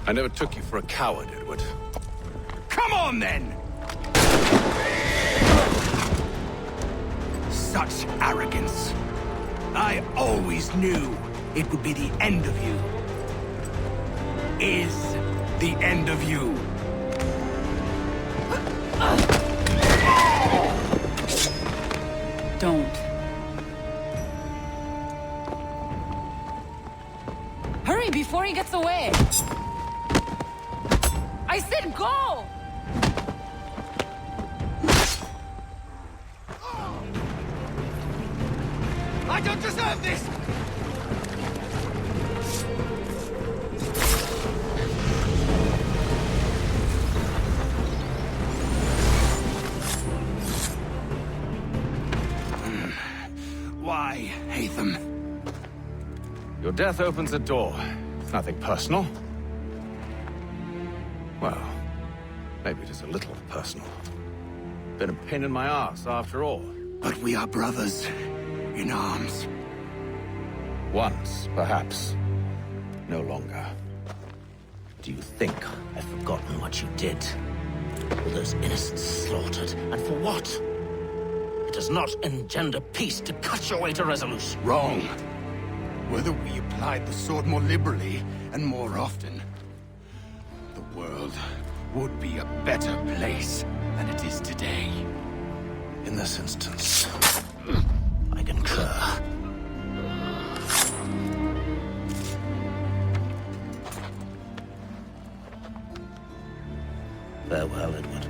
I never took you for a coward, Edward. Come on, then! Such arrogance. I always knew it would be the end of you. Is the end of you. Don't. Hurry before he gets away! I said go! I don't deserve this! Why, Hatham? Your death opens a door. It's nothing personal. Well, maybe it is a little personal. Been a pain in my ass, after all. But we are brothers. In arms. Once, perhaps. No longer. Do you think I've forgotten what you did? All those innocents slaughtered, and for what? It does not engender peace to cut your way to resolution. Wrong. Whether we applied the sword more liberally and more often, the world would be a better place than it is today. In this instance, I concur. Farewell, Edward.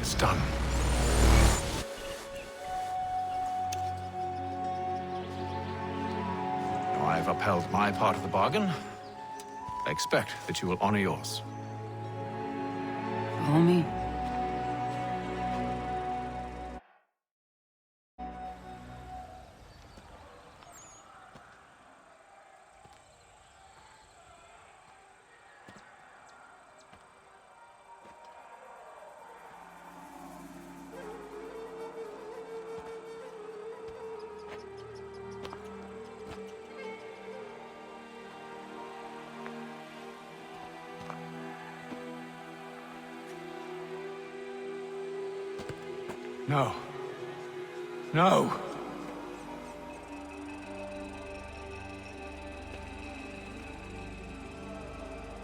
It's done. Now I've upheld my part of the bargain. I expect that you will honor yours. Follow me. No. No!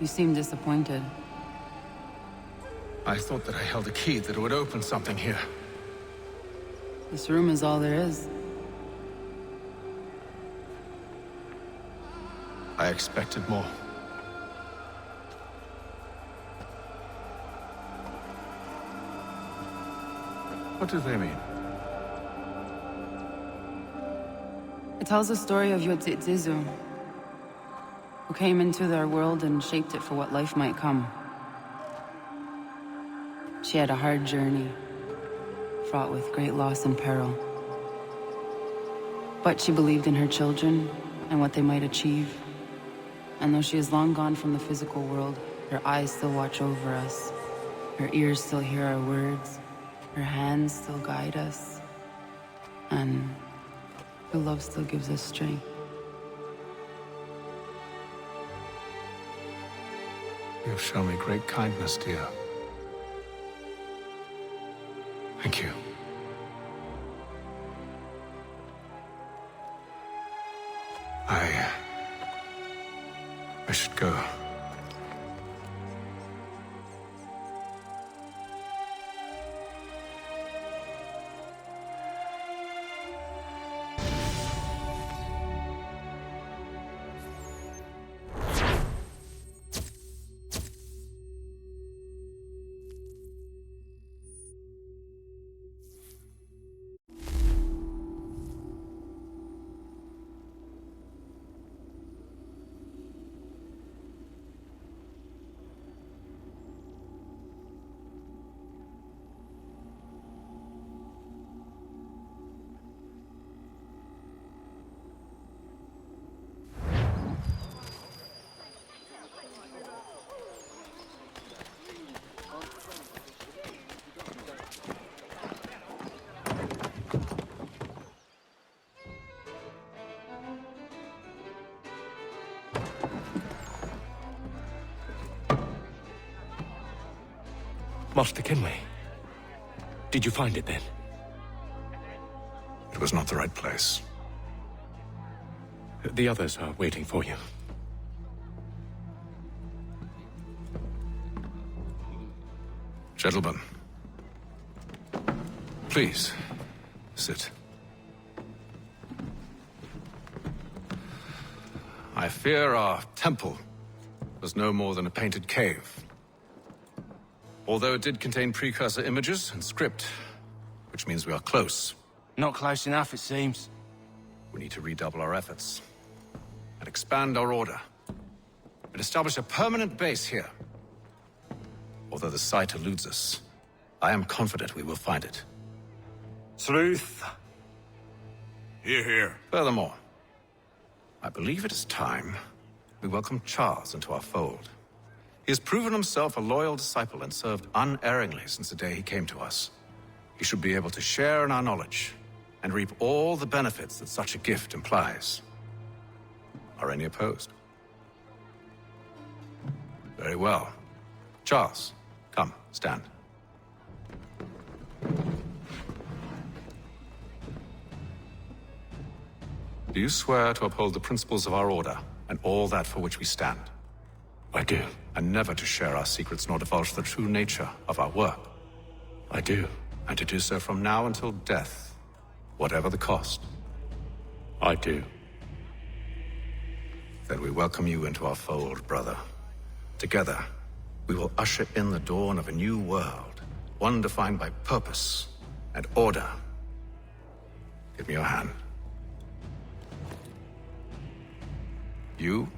You seem disappointed. I thought that I held a key that would open something here. This room is all there is. I expected more. What do they mean? It tells the story of Yodzizu, who came into their world and shaped it for what life might come. She had a hard journey, fraught with great loss and peril. But she believed in her children and what they might achieve. And though she is long gone from the physical world, her eyes still watch over us. Her ears still hear our words. Her hands still guide us. And her love still gives us strength. You have shown me great kindness, dear. Thank you. I should go. Master Kinley. Did you find it then? It was not the right place. The others are waiting for you. Gentlemen, please, sit. I fear our temple was no more than a painted cave. Although it did contain precursor images and script, which means we are close. Not close enough, it seems. We need to redouble our efforts and expand our order and establish a permanent base here. Although the site eludes us, I am confident we will find it. Truth. Hear, hear. Furthermore, I believe it is time we welcome Charles into our fold. He has proven himself a loyal disciple and served unerringly since the day he came to us. He should be able to share in our knowledge and reap all the benefits that such a gift implies. Are any opposed? Very well. Charles, come, stand. Do you swear to uphold the principles of our order and all that for which we stand? I do. And never to share our secrets nor divulge the true nature of our work? I do. And to do so from now until death, whatever the cost? I do. Then we welcome you into our fold, brother. Together, we will usher in the dawn of a new world, one defined by purpose and order. Give me your hand. You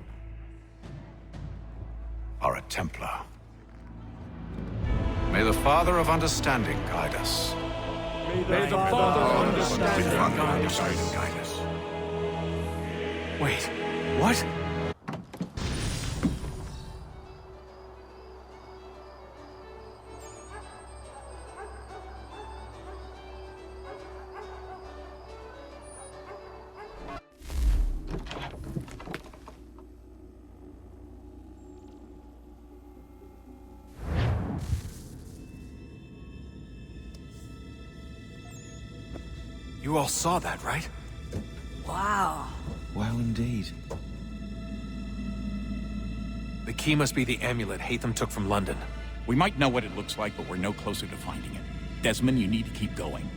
are a Templar. May the Father of Understanding guide us. May the Father understand. Guide us. Wait, what? You all saw that, right? Wow. Wow, indeed. The key must be the amulet Hatham took from London. We might know what it looks like, but we're no closer to finding it. Desmond, you need to keep going.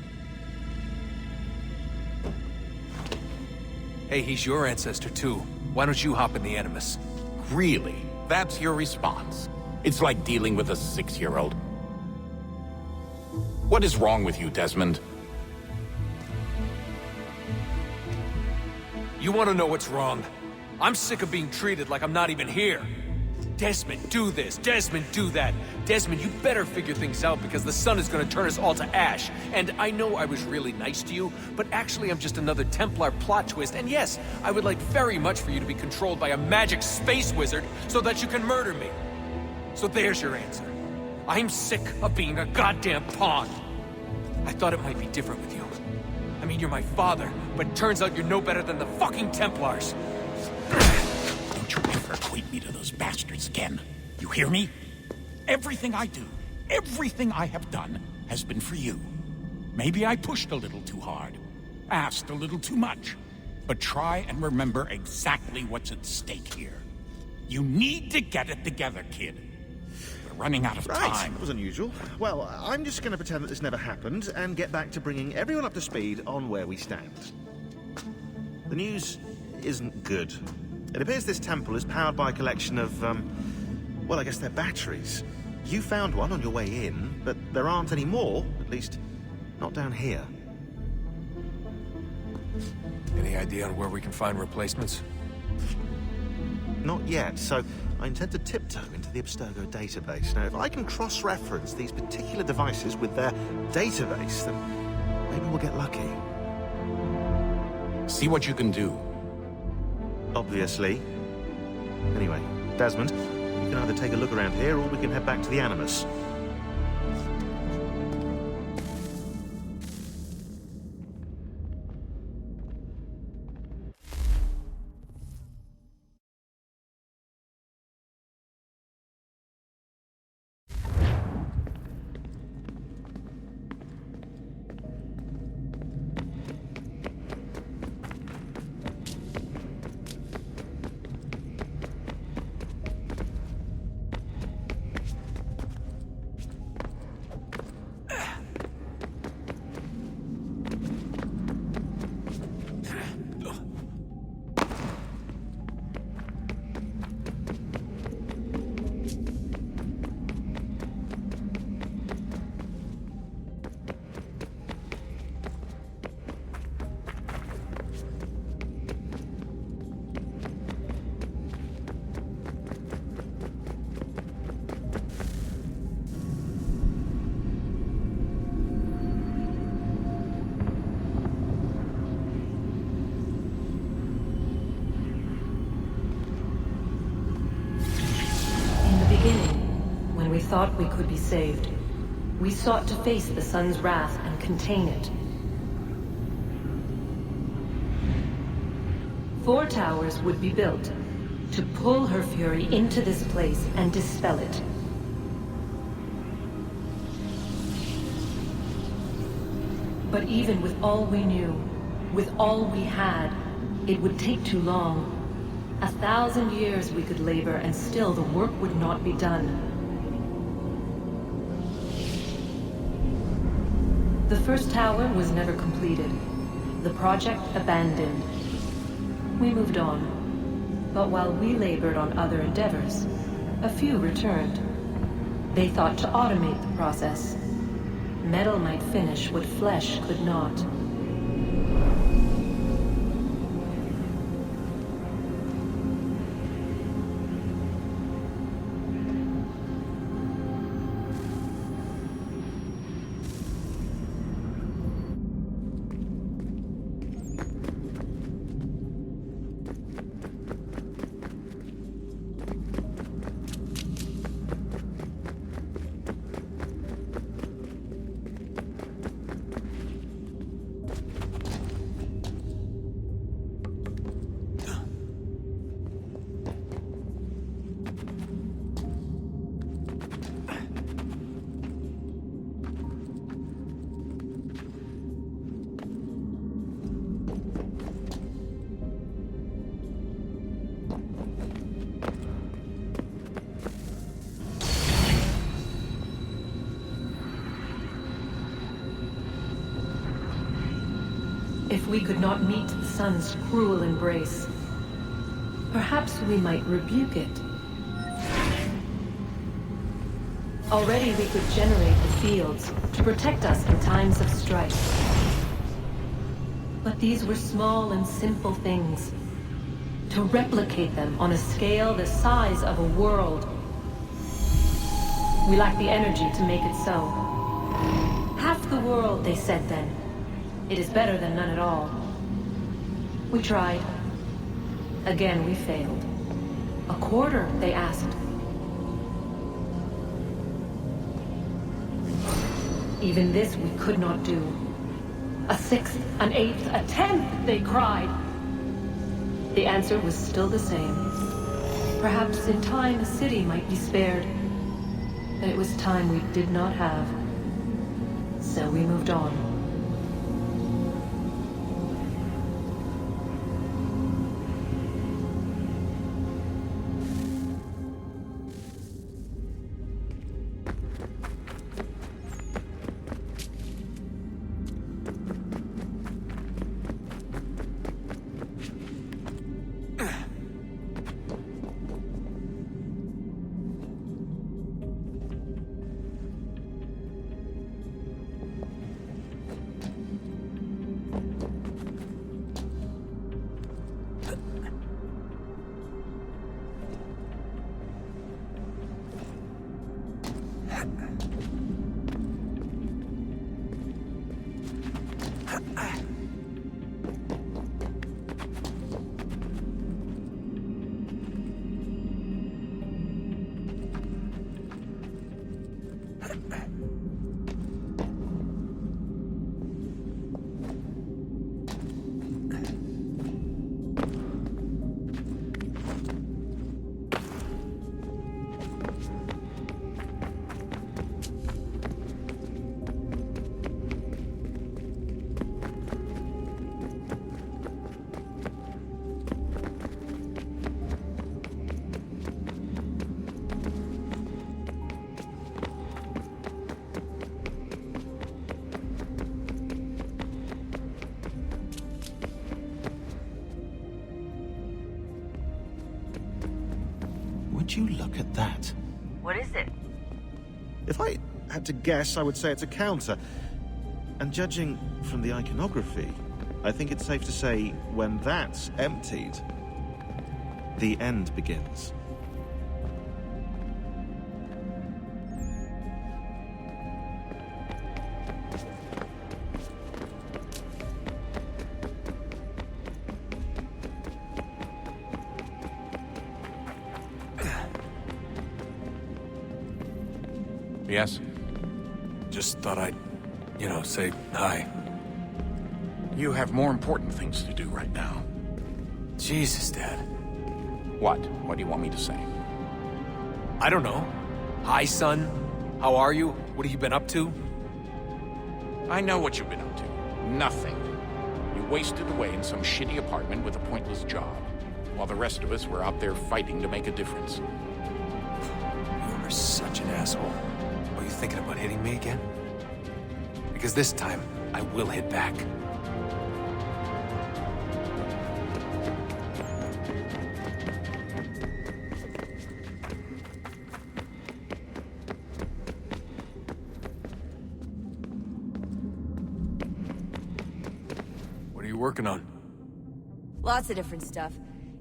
Hey, he's your ancestor too. Why don't you hop in the Animus? Really? That's your response? It's like dealing with a 6-year-old. What is wrong with you, Desmond? You want to know what's wrong? I'm sick of being treated like I'm not even here. Desmond, do this. Desmond, do that. Desmond, you better figure things out because the sun is going to turn us all to ash. And I know I was really nice to you, but actually I'm just another Templar plot twist. And yes, I would like very much for you to be controlled by a magic space wizard so that you can murder me. So there's your answer. I'm sick of being a goddamn pawn. I thought it might be different with you. I mean, you're my father, but turns out you're no better than the fucking Templars. Don't you ever equate me to those bastards again. You hear me? Everything I do, everything I have done, has been for you. Maybe I pushed a little too hard, asked a little too much. But try and remember exactly what's at stake here. You need to get it together, kid. We're running out of Right, time. that was unusual. Well, I'm just going to pretend that this never happened and get back to bringing everyone up to speed on where we stand. The news isn't good. It appears this temple is powered by a collection of, well, I guess they're batteries. You found one on your way in, but there aren't any more, at least not down here. Any idea on where we can find replacements? Not yet, so I intend to tiptoe into the Abstergo database. Now, if I can cross-reference these particular devices with their database, then maybe we'll get lucky. See what you can do. Obviously. Anyway, Desmond, you can either take a look around here or we can head back to the Animus. thought we could be saved. We sought to face the sun's wrath and contain it. 4 towers would be built to pull her fury into this place and dispel it. But even with all we knew, with all we had, it would take too long. 1,000 years we could labor and still the work would not be done. The first tower was never completed. The project abandoned. We moved on. But while we labored on other endeavors, a few returned. They thought to automate the process. Metal might finish what flesh could not. If we could not meet the sun's cruel embrace, perhaps we might rebuke it. Already we could generate the fields to protect us in times of strife. But these were small and simple things. To replicate them on a scale the size of a world, we lack the energy to make it so. Half the world, they said then. It is better than none at all. We tried. Again, we failed. A quarter, they asked. Even this we could not do. A 6th, an 8th, a 10th, they cried. The answer was still the same. Perhaps in time a city might be spared. But it was time we did not have. So we moved on. Would you look at that? What is it? If I had to guess, I would say it's a counter. And judging from the iconography, I think it's safe to say when that's emptied, the end begins. Yes? Just thought I'd, say hi. You have more important things to do right now. Jesus, Dad. What? What do you want me to say? I don't know. Hi, son. How are you? What have you been up to? I know what you've been up to. Nothing. You wasted away in some shitty apartment with a pointless job, while the rest of us were out there fighting to make a difference. You are such an asshole. Are you thinking about hitting me again? Because this time, I will hit back. What are you working on? Lots of different stuff.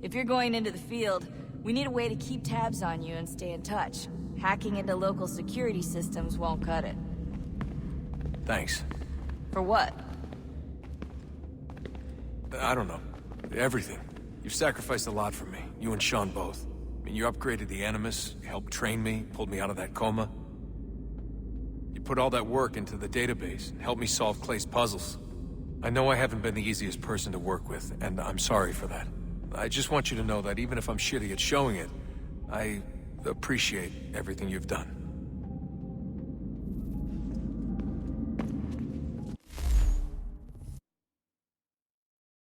If you're going into the field, we need a way to keep tabs on you and stay in touch. Hacking into local security systems won't cut it. Thanks. For what? I don't know. Everything. You've sacrificed a lot for me. You and Sean both. I mean, you upgraded the Animus, helped train me, pulled me out of that coma. You put all that work into the database and helped me solve Clay's puzzles. I know I haven't been the easiest person to work with, and I'm sorry for that. I just want you to know that even if I'm shitty at showing it, I appreciate everything you've done.